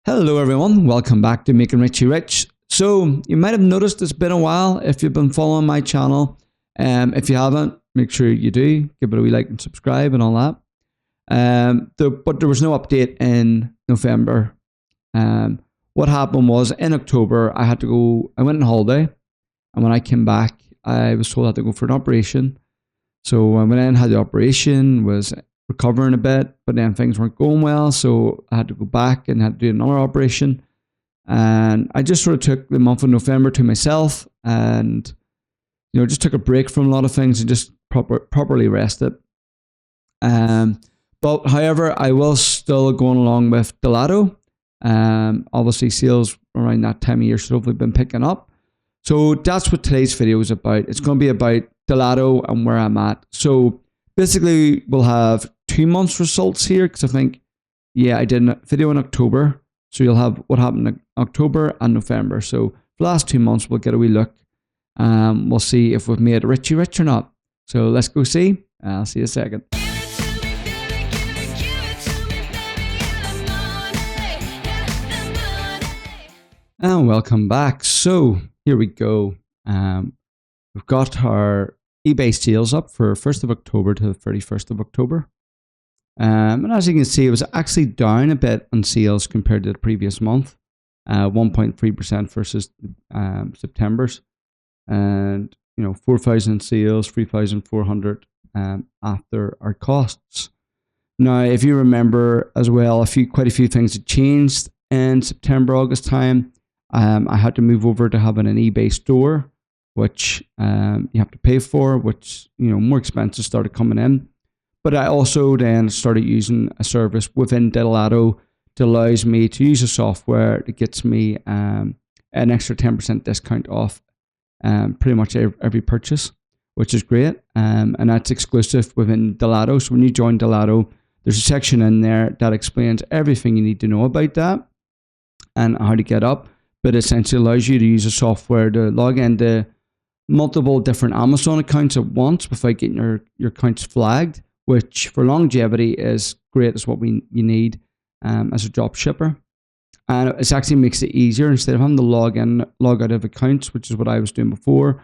Hello everyone, welcome back to Making Richie Rich. So you might have noticed it's been a while if you've been following my channel. If you haven't, make sure you do, give it a wee like and subscribe and all that. But there was no update in November. What happened was in October I went on holiday, and when I came back I was told I had to go for an operation. So I went in, had the operation, was recovering a bit, but then things weren't going well, so I had to go back and had to do another operation. And I just sort of took the month of November to myself, and just took a break from a lot of things and just properly rested. But however, I will still going along with Delato. Obviously, sales around that time of year should hopefully been picking up. So that's what today's video is about. It's going to be about Delato and where I'm at. So basically, we'll have 2 months results here because I think, I did a video in October. So you'll have what happened in October and November. So for the last 2 months, we'll get a wee look. We'll see if we've made Richie rich or not. So let's go see. I'll see you in a second. And welcome back. So here we go. We've got our eBay sales up for 1st of October to the 31st of October. And as you can see, it was actually down a bit on sales compared to the previous month, 1.3% versus September's. And 4,000 sales, 3,400 after our costs. Now, if you remember as well, quite a few things had changed in September, August time. I had to move over to having an eBay store, which you have to pay for, which more expenses started coming in. But I also then started using a service within Delato that allows me to use a software that gets me an extra 10% discount off pretty much every purchase, which is great. And that's exclusive within Delato. So when you join Delato, there's a section in there that explains everything you need to know about that and how to get up. But essentially allows you to use a software to log into multiple different Amazon accounts at once without getting your accounts flagged, which for longevity is great. It's what you need as a drop shipper. And it actually makes it easier. Instead of having to log out of accounts, which is what I was doing before,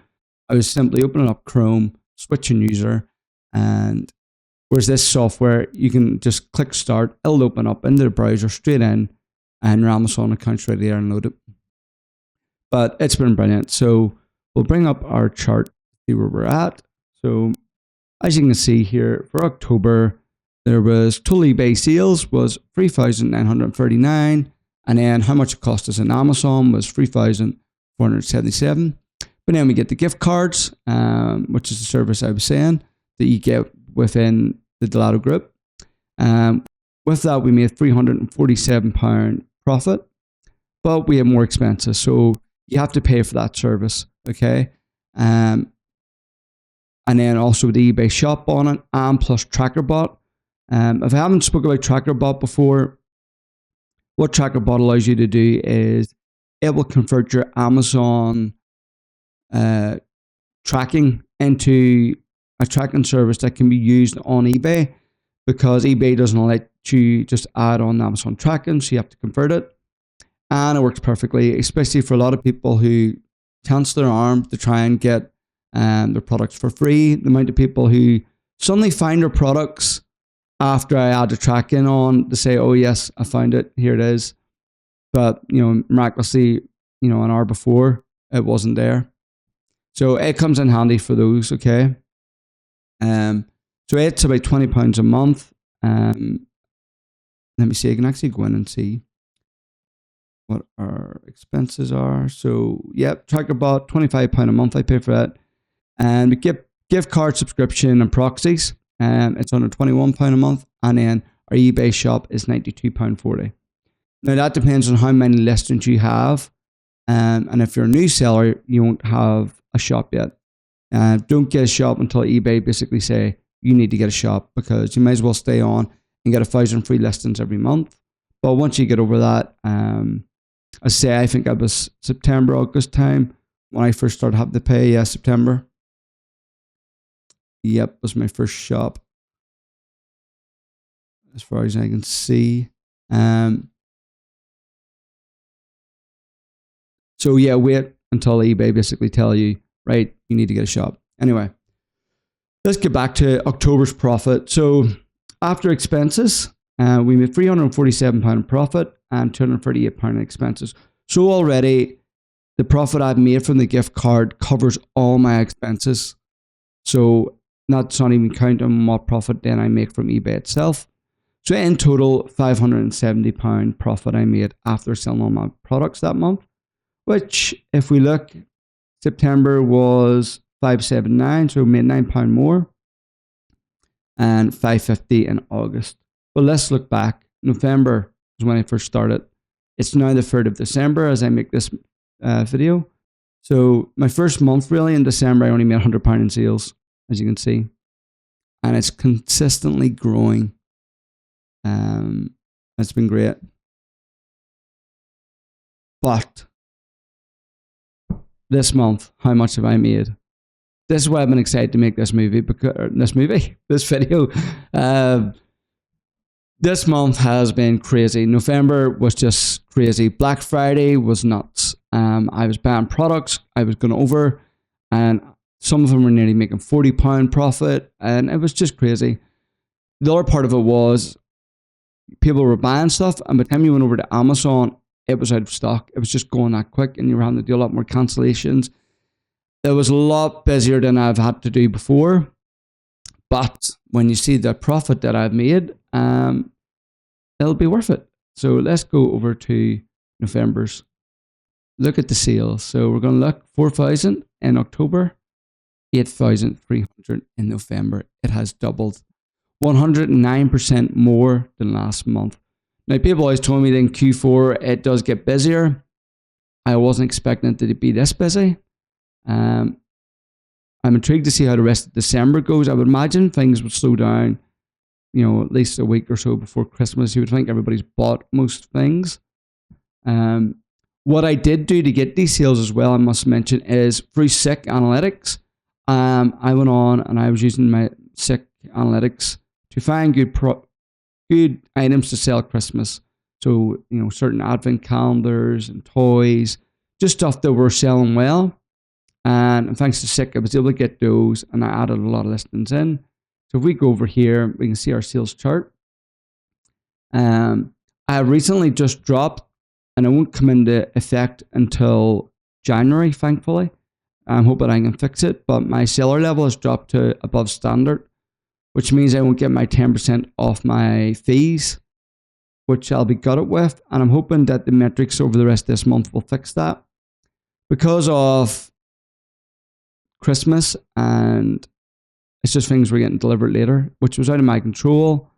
I was simply opening up Chrome, switching user, and whereas this software, you can just click start, it'll open up into the browser straight in, and your Amazon account's ready there and load it. But it's been brilliant. So we'll bring up our chart, see where we're at. So as you can see here, for October, there was total eBay sales was 3,939, and then how much it cost us in Amazon was 3,477. But then we get the gift cards, which is the service I was saying that you get within the Delato group. With that, we made £347 profit, but we have more expenses. So you have to pay for that service, okay? And then also the eBay shop on it, and plus TrackerBot. If I haven't spoken about TrackerBot before, what TrackerBot allows you to do is it will convert your Amazon tracking into a tracking service that can be used on eBay, because eBay doesn't let you just add on Amazon tracking, so you have to convert it. And it works perfectly, especially for a lot of people who chance their arm to try and get their products for free. The amount of people who suddenly find their products after I add the tracking on to say, oh yes, I found it, here it is. But, miraculously, an hour before, it wasn't there. So it comes in handy for those, okay? So it's about £20 a month. Let me see, I can actually go in and see what our expenses are. So, yep, TrackerBot, £25 a month, I pay for that. And we get gift card subscription and proxies. It's under £21 a month. And then our eBay shop is £92.40. Now, that depends on how many listings you have. And if you're a new seller, you won't have a shop yet. Don't get a shop until eBay basically say you need to get a shop, because you might as well stay on and get 1,000 free listings every month. But once you get over that, I think it was September, August time when I first started having to pay. Yeah, September. Yep, was my first shop, as far as I can see. So yeah, wait until eBay basically tell you, right, you need to get a shop. Anyway, let's get back to October's profit. So after expenses, we made £347 in profit and £238 in expenses. So already the profit I've made from the gift card covers all my expenses. So that's not even counting what profit then I make from eBay itself. So in total, £570 profit I made after selling all my products that month, which if we look, September was 579, so we made £9 more, and 550 in August. But let's look back. November was when I first started. It's now the 3rd of December as I make this video. So my first month really in December, I only made £100 in sales, as you can see. And it's consistently growing. It's been great. But this month, how much have I made? This is why I've been excited to make this video. This month has been crazy. November was just crazy. Black Friday was nuts. I was buying products. I was going over, and some of them were nearly making £40 profit, and it was just crazy. The other part of it was people were buying stuff, and by the time you went over to Amazon, it was out of stock. It was just going that quick, and you were having to do a lot more cancellations. It was a lot busier than I've had to do before. But when you see the profit that I've made, it'll be worth it. So let's go over to November's. Look at the sales. So we're going to look 4,000 in October, 8,300 in November. It has doubled. 109% more than last month. Now, people always told me that in Q4 it does get busier. I wasn't expecting it to be this busy. I'm intrigued to see how the rest of December goes. I would imagine things would slow down, at least a week or so before Christmas. You would think everybody's bought most things. What I did do to get these sales as well, I must mention, is through SICK Analytics. I went on and I was using my SICK Analytics to find good items to sell at Christmas. So, certain advent calendars and toys, just stuff that were selling well. And thanks to SICK, I was able to get those, and I added a lot of listings in. So if we go over here, we can see our sales chart. I recently just dropped, and it won't come into effect until January, thankfully. I'm hoping I can fix it, but my seller level has dropped to above standard, which means I won't get my 10% off my fees, which I'll be gutted with. And I'm hoping that the metrics over the rest of this month will fix that. Because of Christmas, and it's just things were getting delivered later, which was out of my control.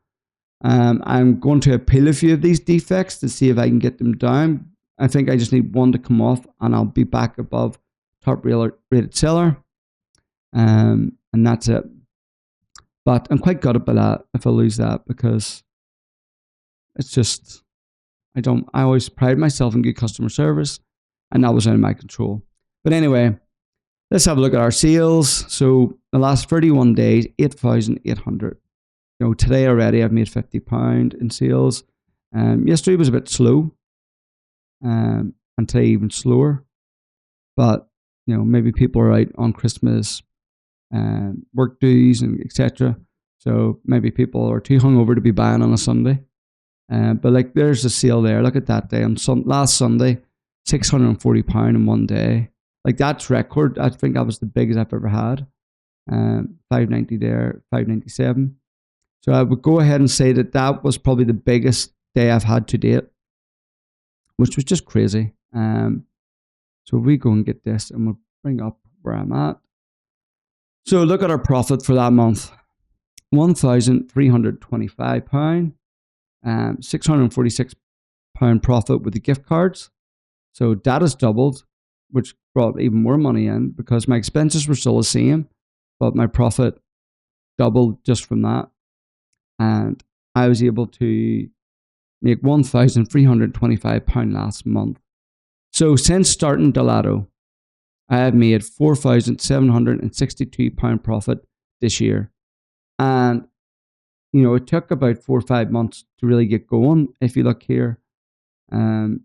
I'm going to appeal a few of these defects to see if I can get them down. I think I just need one to come off, and I'll be back above top rated seller. And that's it. But I'm quite gutted by that if I lose that, because it's just, I always pride myself in good customer service, and that was out of my control. But anyway, let's have a look at our sales. So the last 31 days, 8,800. Today already I've made £50 in sales. Yesterday was a bit slow, and today even slower. But maybe people are out on Christmas work dues and etc. So maybe people are too hungover to be buying on a Sunday. But there's a sale there. Look at that day on last Sunday, £640 in one day. That's record. I think that was the biggest I've ever had. 590 there, 597. So I would go ahead and say that was probably the biggest day I've had to date, which was just crazy. So we go and get this, and we'll bring up where I'm at. So look at our profit for that month. £1,325, £646 profit with the gift cards. So that has doubled, which brought even more money in because my expenses were still the same, but my profit doubled just from that. And I was able to make £1,325 last month. So since starting Delato, I have made £4,762 profit this year. And, it took about 4 or 5 months to really get going. If you look here, if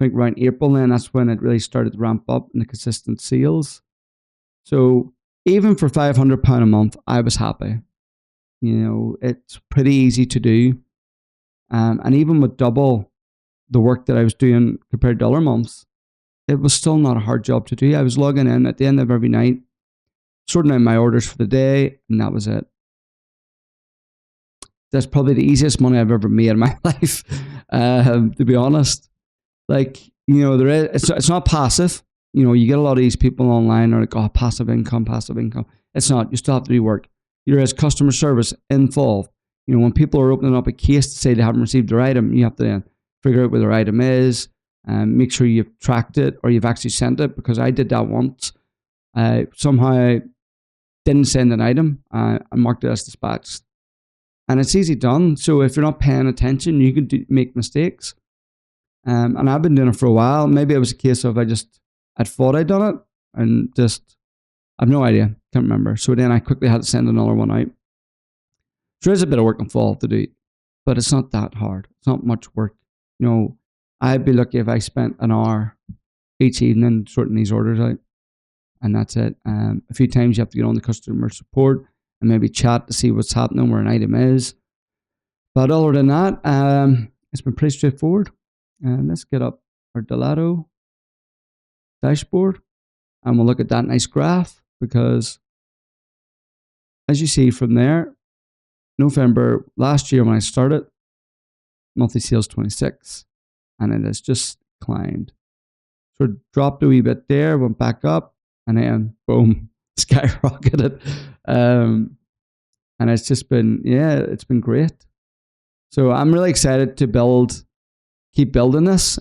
think around April, then that's when it really started to ramp up in the consistent sales. So even for £500 a month, I was happy. It's pretty easy to do. And even with double the work that I was doing compared to other months, it was still not a hard job to do. I was logging in at the end of every night, sorting out my orders for the day, and that was it. That's probably the easiest money I've ever made in my life, to be honest. There is, it's not passive. You get a lot of these people online are like, oh, passive income. It's not. You still have to do work. There is customer service involved. When people are opening up a case to say they haven't received their item, you have to then figure out where their item is, and make sure you've tracked it or you've actually sent it, because I did that once. I somehow didn't send an item. I marked it as dispatched. And it's easy done. So if you're not paying attention, you can make mistakes. And I've been doing it for a while. Maybe it was a case of I thought I'd done it and just, I've no idea. Can't remember. So then I quickly had to send another one out. So there is a bit of work involved to do, but it's not that hard. It's not much work. I'd be lucky if I spent an hour each evening sorting these orders out, and that's it. A few times you have to get on the customer support and maybe chat to see what's happening, where an item is. But other than that, it's been pretty straightforward. Let's get up our Dolato dashboard and we'll look at that nice graph, because as you see from there, November last year when I started, monthly sales 26, and it has just climbed. So it dropped a wee bit there, went back up, and then boom, skyrocketed. And it's just been, it's been great. So I'm really excited to keep building this.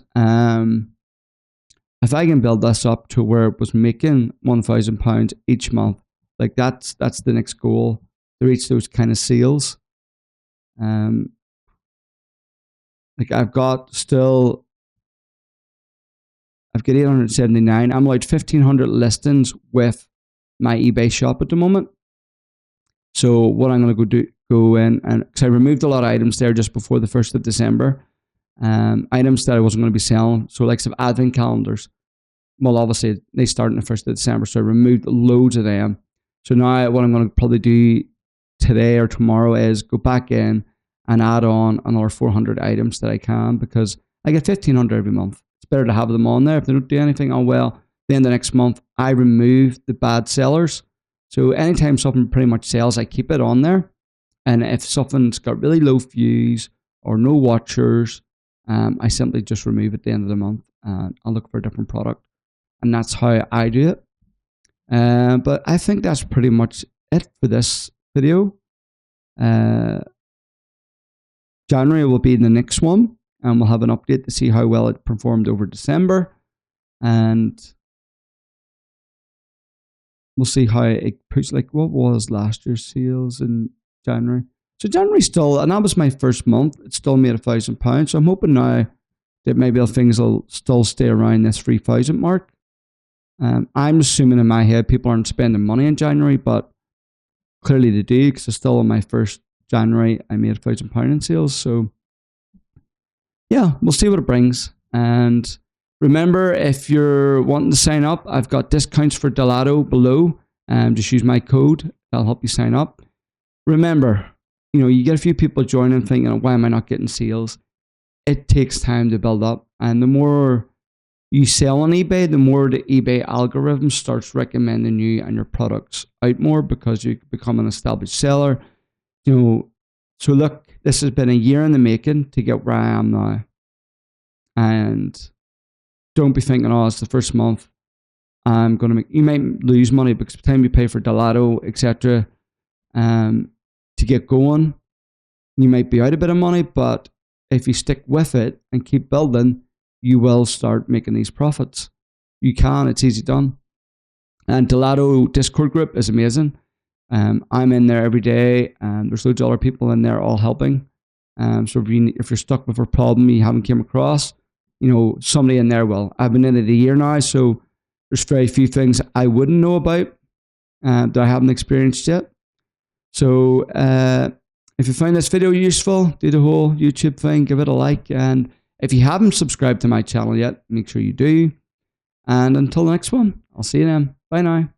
If I can build this up to where it was making £1,000 each month, that's the next goal, to reach those kind of sales. I've got 879. I'm allowed 1,500 listings with my eBay shop at the moment. So what I'm going to go in, and because I removed a lot of items there just before the 1st of December, items that I wasn't going to be selling. So some advent calendars. Well, obviously they start on the 1st of December, so I removed loads of them. So now what I'm going to probably do today or tomorrow is go back in and add on another 400 items that I can, because I get 1,500 every month. It's better to have them on there. If they don't do anything, then the next month I remove the bad sellers. So anytime something pretty much sells, I keep it on there. And if something's got really low views or no watchers, I simply just remove it at the end of the month and I'll look for a different product. And that's how I do it. But I think that's pretty much it for this video. January will be the next one, and we'll have an update to see how well it performed over December, and we'll see how it puts, what was last year's sales in January. So January still, and that was my first month, it still made £1,000. So I'm hoping now that maybe things will still stay around this 3,000 mark. I'm assuming in my head people aren't spending money in January, but clearly they do, because it's still on my first January I made £1,000 in sales. So yeah, we'll see what it brings. And remember, if you're wanting to sign up, I've got discounts for Dolato below. Just use my code, that'll help you sign up. Remember, you get a few people joining thinking, why am I not getting sales? It takes time to build up, and the more you sell on eBay, the more the eBay algorithm starts recommending you and your products out more, because you become an established seller. So look, this has been a year in the making to get where I am now. And don't be thinking, it's the first month, I'm going to make, you might lose money because by the time you pay for Dolato, etc., to get going, you might be out a bit of money, but if you stick with it and keep building, you will start making these profits. You can, it's easy done. And Dolato Discord group is amazing. I'm in there every day, and there's loads of other people in there all helping. So if you're stuck with a problem you haven't came across, somebody in there will. I've been in it a year now, so there's very few things I wouldn't know about that I haven't experienced yet. So if you find this video useful, do the whole YouTube thing, give it a like, and If you haven't subscribed to my channel yet, make sure you do. And until the next one, I'll see you then. Bye now.